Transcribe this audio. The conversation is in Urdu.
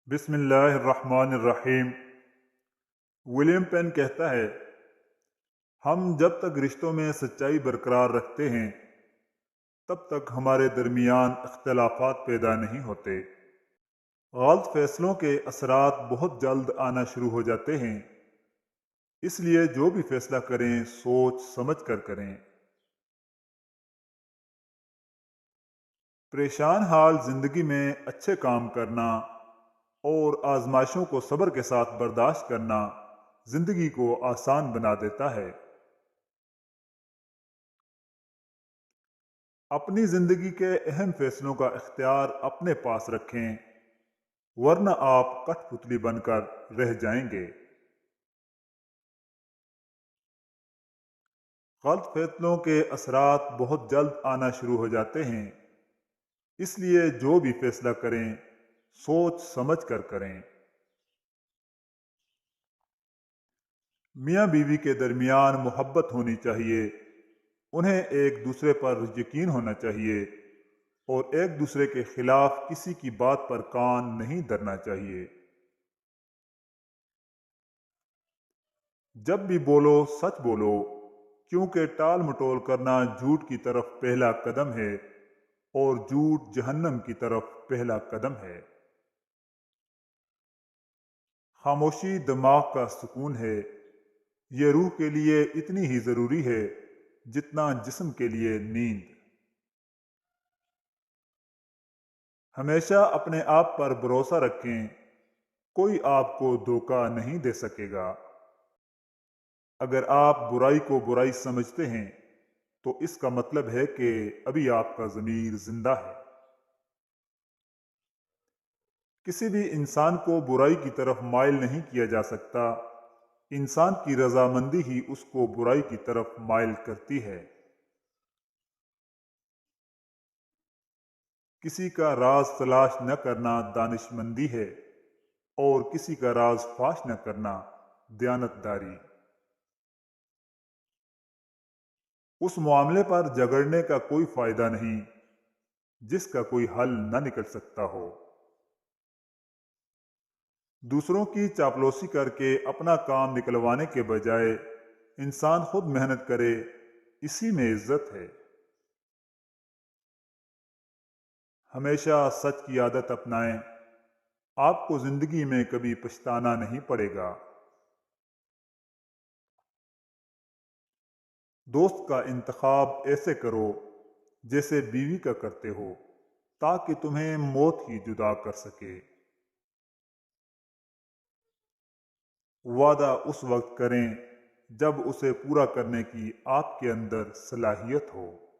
بسم اللہ الرحمن الرحیم۔ ولیم پین کہتا ہے، ہم جب تک رشتوں میں سچائی برقرار رکھتے ہیں تب تک ہمارے درمیان اختلافات پیدا نہیں ہوتے۔ غلط فیصلوں کے اثرات بہت جلد آنا شروع ہو جاتے ہیں، اس لیے جو بھی فیصلہ کریں سوچ سمجھ کر کریں۔ پریشان حال زندگی میں اچھے کام کرنا اور آزمائشوں کو صبر کے ساتھ برداشت کرنا زندگی کو آسان بنا دیتا ہے۔ اپنی زندگی کے اہم فیصلوں کا اختیار اپنے پاس رکھیں، ورنہ آپ کٹھ پتلی بن کر رہ جائیں گے۔ غلط فیصلوں کے اثرات بہت جلد آنا شروع ہو جاتے ہیں، اس لیے جو بھی فیصلہ کریں سوچ سمجھ کر کریں۔ میاں بیوی کے درمیان محبت ہونی چاہیے، انہیں ایک دوسرے پر یقین ہونا چاہیے اور ایک دوسرے کے خلاف کسی کی بات پر کان نہیں دھرنا چاہیے۔ جب بھی بولو سچ بولو، کیونکہ ٹال مٹول کرنا جھوٹ کی طرف پہلا قدم ہے اور جھوٹ جہنم کی طرف پہلا قدم ہے۔ خاموشی دماغ کا سکون ہے، یہ روح کے لیے اتنی ہی ضروری ہے جتنا جسم کے لیے نیند۔ ہمیشہ اپنے آپ پر بھروسہ رکھیں، کوئی آپ کو دھوکہ نہیں دے سکے گا۔ اگر آپ برائی کو برائی سمجھتے ہیں تو اس کا مطلب ہے کہ ابھی آپ کا ضمیر زندہ ہے۔ کسی بھی انسان کو برائی کی طرف مائل نہیں کیا جا سکتا، انسان کی رضامندی ہی اس کو برائی کی طرف مائل کرتی ہے۔ کسی کا راز تلاش نہ کرنا دانش مندی ہے اور کسی کا راز فاش نہ کرنا دیانت داری۔ اس معاملے پر جھگڑنے کا کوئی فائدہ نہیں جس کا کوئی حل نہ نکل سکتا ہو۔ دوسروں کی چاپلوسی کر کے اپنا کام نکلوانے کے بجائے انسان خود محنت کرے، اسی میں عزت ہے۔ ہمیشہ سچ کی عادت اپنائیں، آپ کو زندگی میں کبھی پچھتانا نہیں پڑے گا۔ دوست کا انتخاب ایسے کرو جیسے بیوی کا کرتے ہو، تاکہ تمہیں موت ہی جدا کر سکے۔ وعدہ اس وقت کریں جب اسے پورا کرنے کی آپ کے اندر صلاحیت ہو۔